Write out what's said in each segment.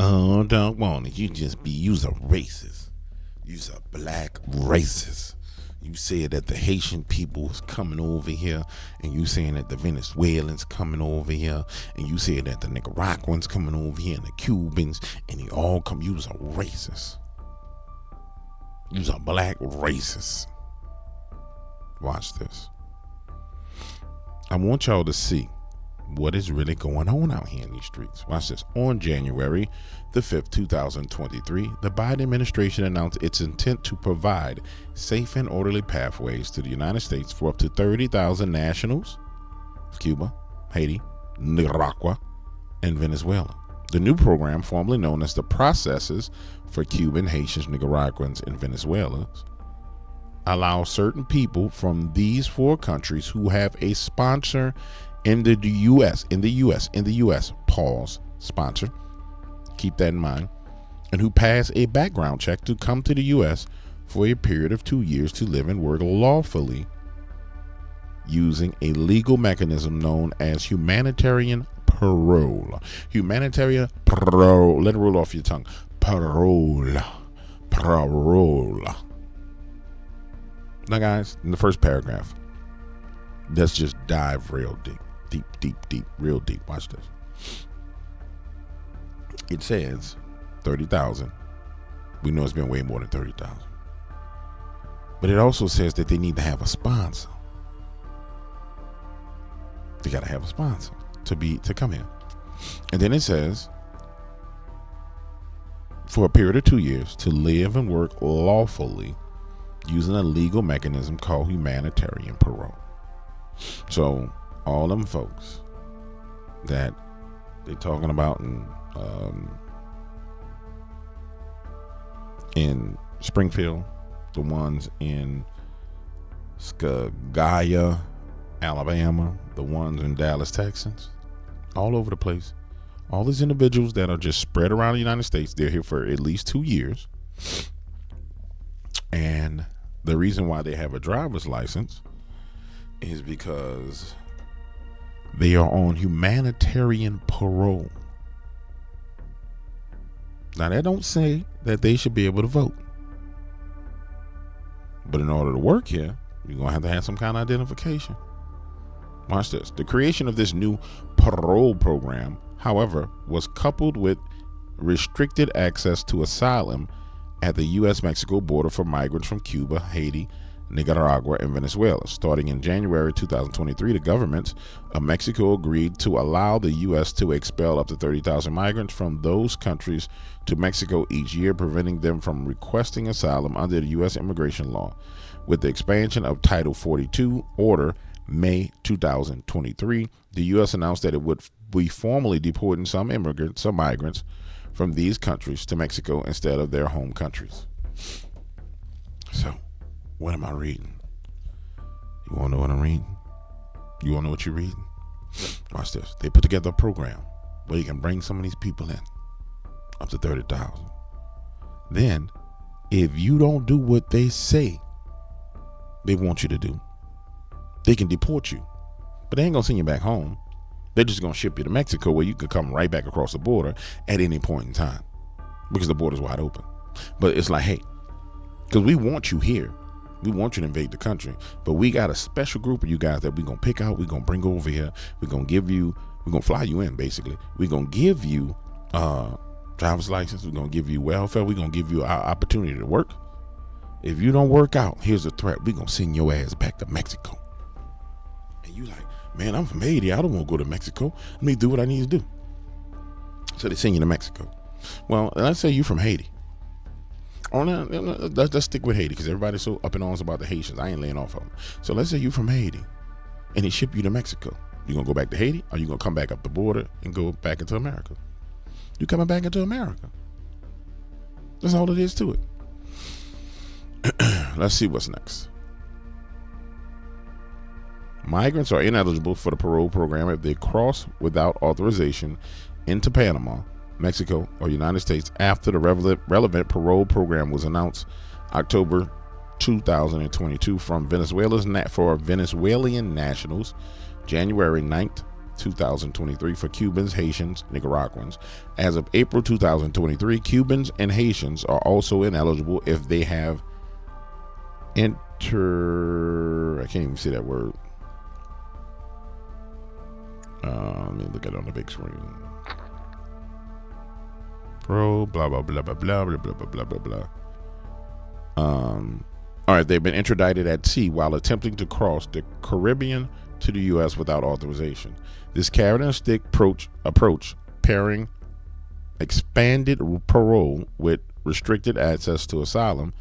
Oh, don't want it. You's a racist. You's a black racist. You said that the Haitian people was coming over here, and you saying that the Venezuelans coming over here, and you said that the Nicaraguans coming over here, and the Cubans, and they all come. You's a racist. You's a black racist. Watch this. I want y'all to see what is really going on out here in these streets. Watch this. On January the 5th, 2023, the Biden administration announced its intent to provide safe and orderly pathways to the United States for up to 30,000 nationals of Cuba, Haiti, Nicaragua, and Venezuela. The new program, formerly known as the Processes for Cuban, Haitians, Nicaraguans, and Venezuelans, allows certain people from these four countries who have a sponsor in the U.S., pause, sponsor, keep that in mind, and who pass a background check to come to the U.S. for a period of 2 years to live and work lawfully using a legal mechanism known as humanitarian parole. Humanitarian parole. Let it roll off your tongue. Parole. Parole. Now, guys, in the first paragraph, let's just dive real deep. Deep, real deep. Watch this. It says 30,000. We know it's been way more than 30,000. But it also says that they need to have a sponsor. They got to have a sponsor to come in. And then it says for a period of 2 years to live and work lawfully using a legal mechanism called humanitarian parole. So all them folks that they talking about in Springfield, the ones in Skagaya, Alabama, the ones in Dallas, Texas, all over the place. All these individuals that are just spread around the United States, they're here for at least 2 years. And the reason why they have a driver's license is because they are on humanitarian parole. Now, that don't say that they should be able to vote. But in order to work here, you're going to have some kind of identification. Watch this. The creation of this new parole program, however, was coupled with restricted access to asylum at the U.S.-Mexico border for migrants from Cuba, Haiti, Nicaragua, and Venezuela. Starting in January 2023, the governments of Mexico agreed to allow the U.S. to expel up to 30,000 migrants from those countries to Mexico each year, preventing them from requesting asylum under the U.S. immigration law. With the expansion of Title 42 Order, May 2023, the U.S. announced that it would be formally deporting some migrants from these countries to Mexico instead of their home countries. So, what am I reading? You want to know what I'm reading? You want to know what you're reading? Watch this. They put together a program where you can bring some of these people in, up to 30,000. Then, if you don't do what they say they want you to do, they can deport you. But they ain't going to send you back home. They're just going to ship you to Mexico, where you can come right back across the border at any point in time because the border's wide open. But it's like, hey, because we want you here. We want you to invade the country, but we got a special group of you guys that we're going to pick out. We're going to bring over here. We're going to fly you in, basically. We're going to give you driver's license. We're going to give you welfare. We're going to give you our opportunity to work. If you don't work out, here's the threat. We're going to send your ass back to Mexico. And you like, man, I'm from Haiti. I don't want to go to Mexico. Let me do what I need to do. So they send you to Mexico. Well, let's say you're from Haiti. Let's stick with Haiti because everybody's so up in arms about the Haitians. I ain't laying off of them. So let's say you from Haiti and they ship you to Mexico. You gonna go back to Haiti, or you gonna come back up the border and go back into America? You coming back into America. That's all it is to it. Let's see what's next. Migrants are ineligible for the parole program if they cross without authorization into Panama, Mexico, or United States after the relevant parole program was announced October 2022 for Venezuelan nationals, January 9th, 2023 for Cubans, Haitians, Nicaraguans. As of April 2023, Cubans and Haitians are also ineligible if they have I can't even see that word. Let me look at it on the big screen. Blah blah blah blah blah blah blah blah blah blah. All right, they've been interdicted at sea while attempting to cross the Caribbean to the U.S. without authorization. This carrot and stick approach, pairing expanded parole with restricted access to asylum,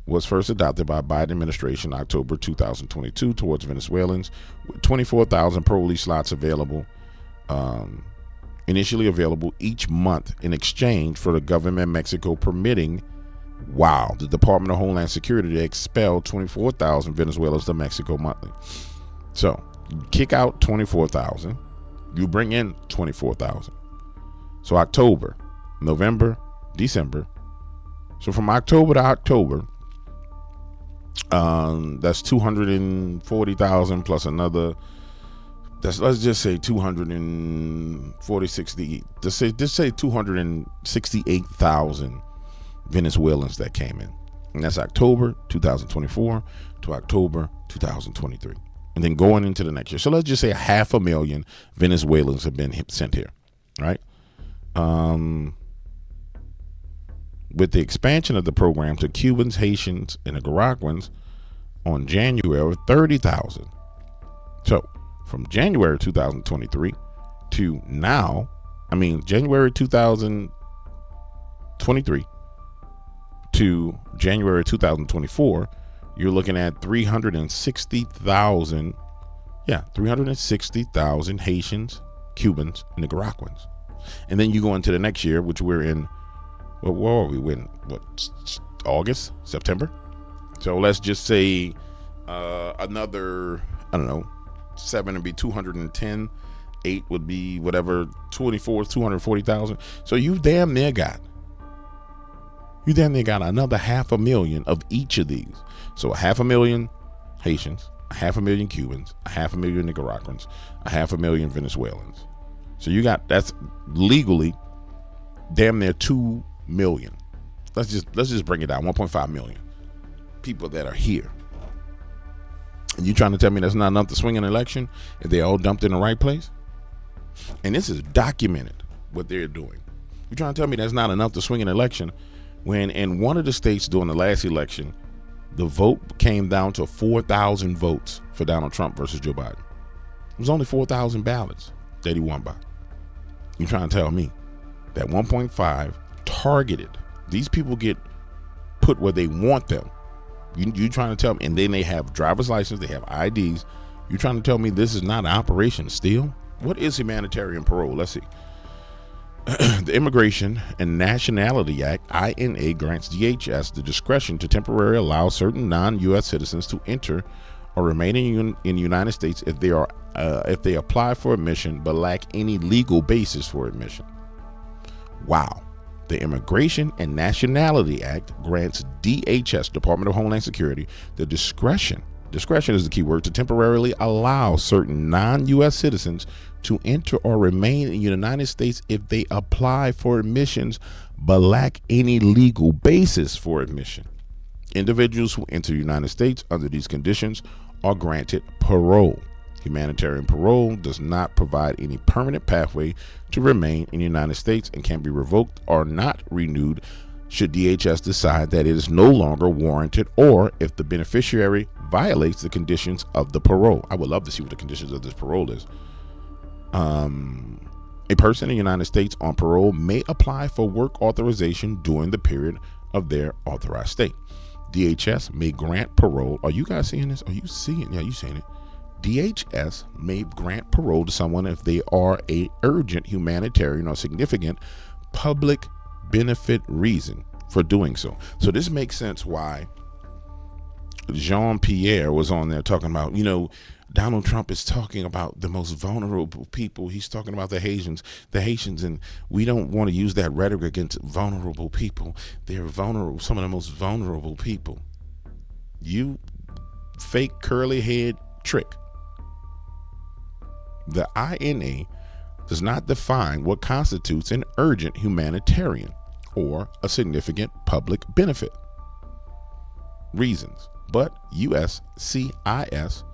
was first adopted by Biden administration in October 2022 towards Venezuelans, with 24,000 parolee slots available, initially available each month in exchange for the government of Mexico permitting the Department of Homeland Security to expel 24,000 Venezuelans to Mexico monthly. So you kick out 24,000, you bring in 24,000. So October, November, December. So from October to October, that's 240,000 plus another. Let's just say 240, just say 268,000 Venezuelans that came in, and that's October 2024 to October 2023, and then going into the next year. So let's just say 500,000 Venezuelans have been sent here, right? With the expansion of the program to Cubans, Haitians, and Nicaraguans on January, 30,000. So from January 2023 to now, January 2023 to January 2024, you're looking at 360,000. Yeah, 360,000 Haitians, Cubans, and Nicaraguans. And then you go into the next year, which we're in. Well, where are we? August, September? So let's just say another, 7 would be 210, 8 would be whatever, 24, 240,000. So you damn near got another 500,000 of each of these. So 500,000 Haitians, 500,000 Cubans, 500,000 Nicaraguans, 500,000 Venezuelans. So that's legally damn near 2 million. Let's just bring it down. 1.5 million people that are here. And you trying to tell me that's not enough to swing an election if they all dumped in the right place? And this is documented what they're doing. You trying to tell me that's not enough to swing an election when in one of the states during the last election, the vote came down to 4,000 votes for Donald Trump versus Joe Biden. It was only 4,000 ballots that he won by. You trying to tell me that 1.5 targeted, these people get put where they want them. You trying to tell me, and then they have driver's license, they have IDs. You trying to tell me this is not an operation still? What is humanitarian parole? Let's see. The Immigration and Nationality Act, INA, grants DHS the discretion to temporarily allow certain non-U.S. citizens to enter or remain in the United States if they apply for admission but lack any legal basis for admission. Wow. The Immigration and Nationality Act grants DHS, Department of Homeland Security, the discretion is the key word, to temporarily allow certain non-U.S. citizens to enter or remain in the United States if they apply for admissions but lack any legal basis for admission. Individuals who enter the United States under these conditions are granted parole. Humanitarian parole does not provide any permanent pathway to remain in the United States and can be revoked or not renewed should DHS decide that it is no longer warranted or if the beneficiary violates the conditions of the parole. I would love to see what the conditions of this parole is. A person in the United States on parole may apply for work authorization during the period of their authorized stay. DHS may grant parole. Are you guys seeing this? Are you seeing? Yeah, you seeing it. DHS may grant parole to someone if they are a urgent humanitarian or significant public benefit reason for doing so. So this makes sense why Jean-Pierre was on there talking about, Donald Trump is talking about the most vulnerable people. He's talking about the Haitians, and we don't want to use that rhetoric against vulnerable people. They're vulnerable, some of the most vulnerable people. You fake curly head trick. The INA does not define what constitutes an urgent humanitarian or a significant public benefit reasons, but USCIS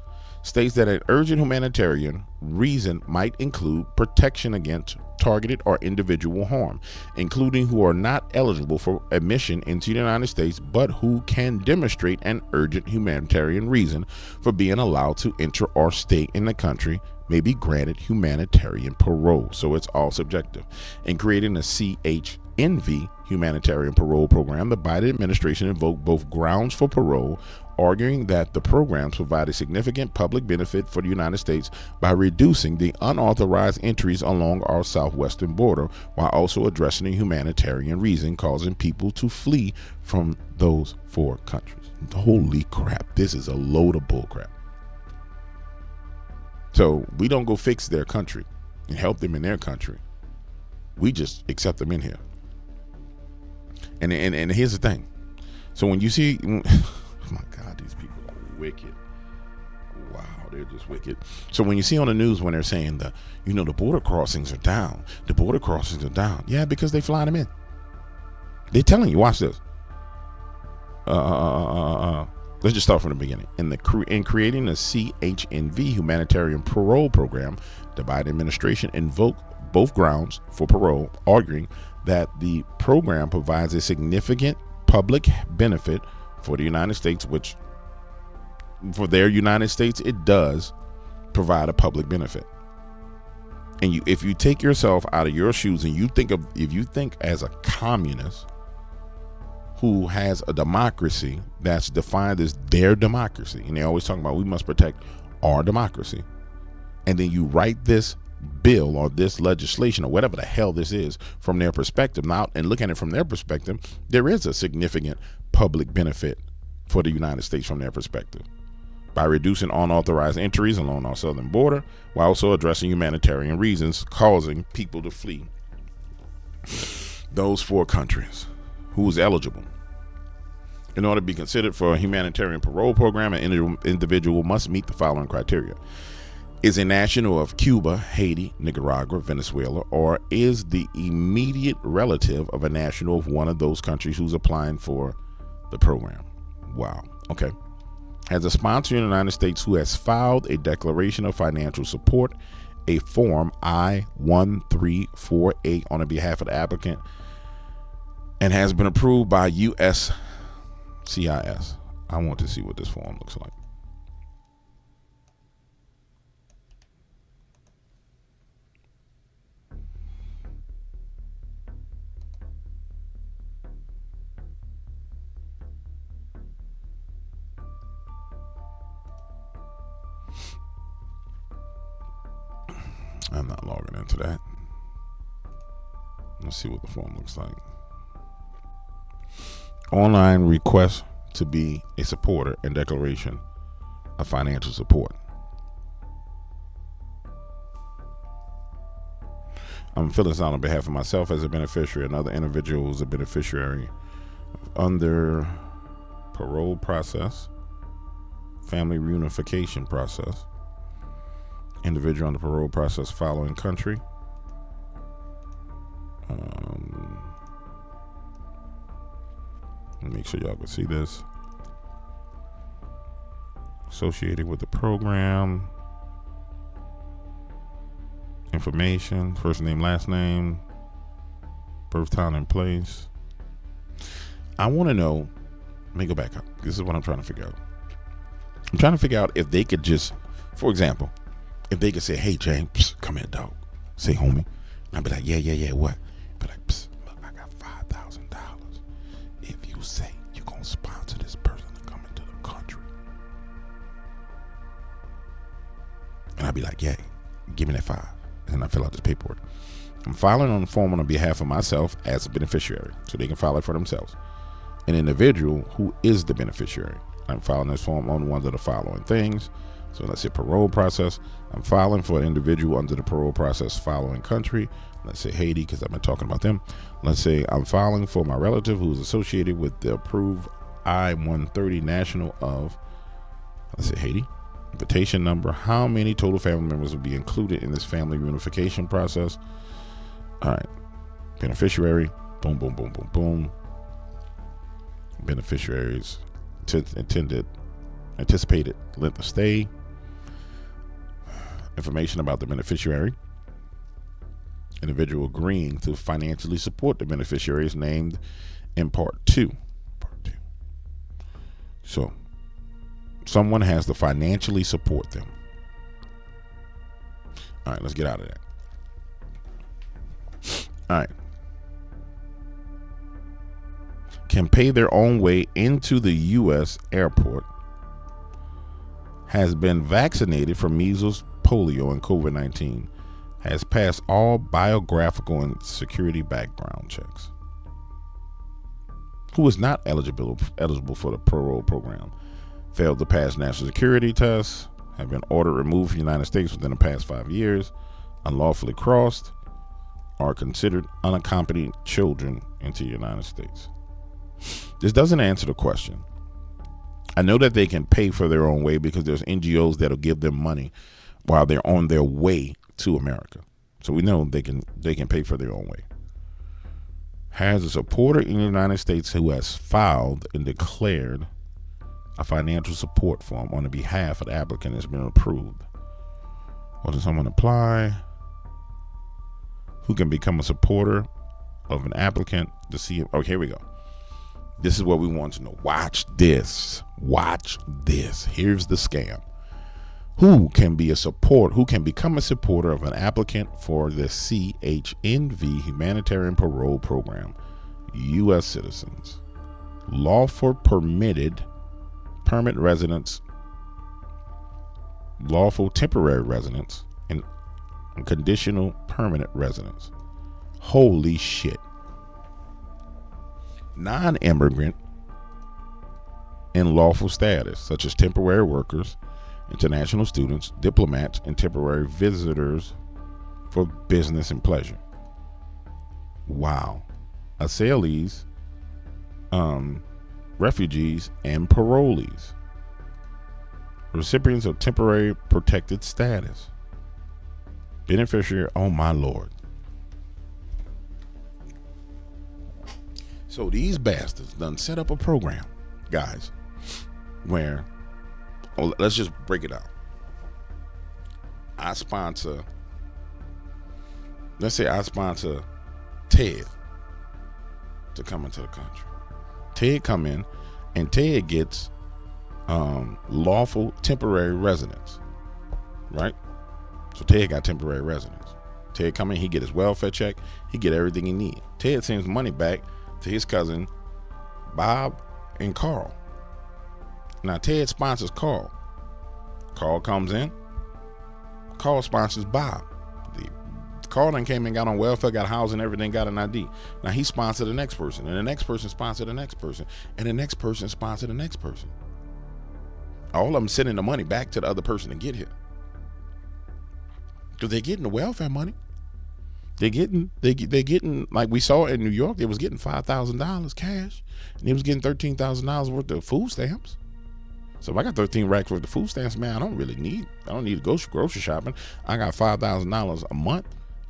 states that an urgent humanitarian reason might include protection against targeted or individual harm, including who are not eligible for admission into the United States, but who can demonstrate an urgent humanitarian reason for being allowed to enter or stay in the country may be granted humanitarian parole. So it's all subjective. In creating a CHNV humanitarian parole program, the Biden administration invoked both grounds for parole, arguing that the programs provide a significant public benefit for the United States by reducing the unauthorized entries along our southwestern border, while also addressing the humanitarian reason causing people to flee from those four countries. Holy crap, this is a load of bullcrap. So we don't go fix their country and help them in their country. We just accept them in here. And here's the thing. So when you see, oh my God, these people are wicked. Wow, they're just wicked. So when you see on the news when they're saying the border crossings are down, the border crossings are down. Yeah, because they fly them in. They're telling you, watch this. Let's just start from the beginning. In creating the CHNV humanitarian parole program, the Biden administration invoked both grounds for parole, arguing that the program provides a significant public benefit for the United States, which for their United States, it does provide a public benefit. And if you take yourself out of your shoes and if you think as a communist who has a democracy that's defined as their democracy, and they're always talking about we must protect our democracy, and then you write this bill or this legislation or whatever the hell this is from their perspective now, and look at it from their perspective, there is a significant public benefit for the United States from their perspective by reducing unauthorized entries along our southern border while also addressing humanitarian reasons causing people to flee those four countries. Who is eligible. In order to be considered for a humanitarian parole program, an individual must meet the following criteria. Is a national of Cuba, Haiti, Nicaragua, Venezuela, or is the immediate relative of a national of one of those countries who's applying for the program. Wow. Okay. Has a sponsor in the United States who has filed a declaration of financial support, a form I-1348 on behalf of the applicant, and has been approved by USCIS. I want to see what this form looks like. I'm not logging into that. Let's see what the form looks like. Online request to be a supporter and declaration of financial support. I'm filling this out on behalf of myself as a beneficiary, another individual who's a beneficiary under parole process, family reunification process, individual under parole process following country. Make sure y'all can see this. Associated with the program. Information, first name, last name, birth time and place. I want to know, let me go back up. This is what I'm trying to figure out. I'm trying to figure out if they could just, for example, if they could say, hey, James, come here, dog. Say, homie. And I'd be like, yeah, what? Be like, look, I got $5,000. If you say you're going to sponsor this person to come into the country. And I'd be like, yeah, give me that $5,000. And I fill out this paperwork. I'm filing on the form on behalf of myself as a beneficiary, so they can file it for themselves. An individual who is the beneficiary. I'm filing this form on one of the following things. So let's say parole process. I'm filing for an individual under the parole process following country. Let's say Haiti, because I've been talking about them. Let's say I'm filing for my relative who is associated with the approved I-130 national of, let's say Haiti. invitation number. How many total family members will be included in this family reunification process? All right. Beneficiary. Boom, boom, boom, boom, boom. Beneficiaries. Anticipated length of stay. Information about the beneficiary. Individual agreeing to financially support the beneficiaries named in Part 2. So, someone has to financially support them. All right, let's get out of that. All right. Can pay their own way into the U.S. airport. Has been vaccinated for measles, polio, and COVID-19. Has passed all biographical and security background checks. Who is not eligible for the parole program. Failed to pass national security tests. Have been ordered removed from the United States within the past 5 years. Unlawfully crossed. Are considered unaccompanied children into the United States. This doesn't answer the question. I know that they can pay for their own way because there's NGOs that'll give them money while they're on their way to America. So we know they can pay for their own way. Has a supporter in the United States who has filed and declared a financial support form on the behalf of the applicant has been approved. Or does someone apply? Who can become a supporter of an applicant to see? Oh, here we go. This is what we want to know. Watch this. Watch this. Here's the scam. Who can become a supporter of an applicant for the CHNV Humanitarian Parole Program? U.S. citizens, lawful permanent residents, lawful temporary residents, and conditional permanent residents. Holy shit. Non-immigrant and lawful status, such as temporary workers, international students, diplomats, and temporary visitors for business and pleasure. Wow. Asylees, refugees, and parolees. Recipients of temporary protected status. Beneficiary, oh my Lord. So these bastards done set up a program, guys, where, let's just break it out. Let's say I sponsor Ted to come into the country. Ted come in, and Ted gets lawful temporary residence, right? So Ted got temporary residence. Ted come in, he get his welfare check, he get everything he need. Ted sends money back to his cousin Bob and Carl. Now Ted sponsors Carl. Carl comes in. Carl sponsors Bob. Carl then came and got on welfare, got housing, everything, got an ID. Now he sponsored the next person, and the next person sponsored the next person, and the next person sponsored the next person. All of them sending the money back to the other person to get here, because they're getting the welfare money. They're getting like we saw in New York. They was getting $5,000 cash, and they was getting $13,000 worth of food stamps. So if I got 13 racks worth of food stamps, man, I don't need to go grocery shopping. I got $5,000 a month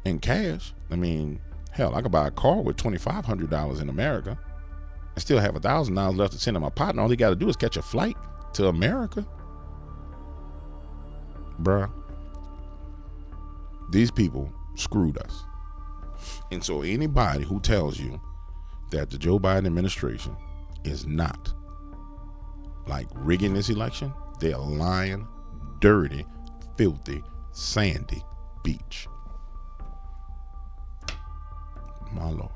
in cash. I mean, hell, I could buy a car with $2,500 in America and still have $1,000 left to send to my partner. All he got to do is catch a flight to America. Bruh, these people screwed us. And so anybody who tells you that the Joe Biden administration is not like rigging this election, they're lying, dirty, filthy, sandy beach. My Lord.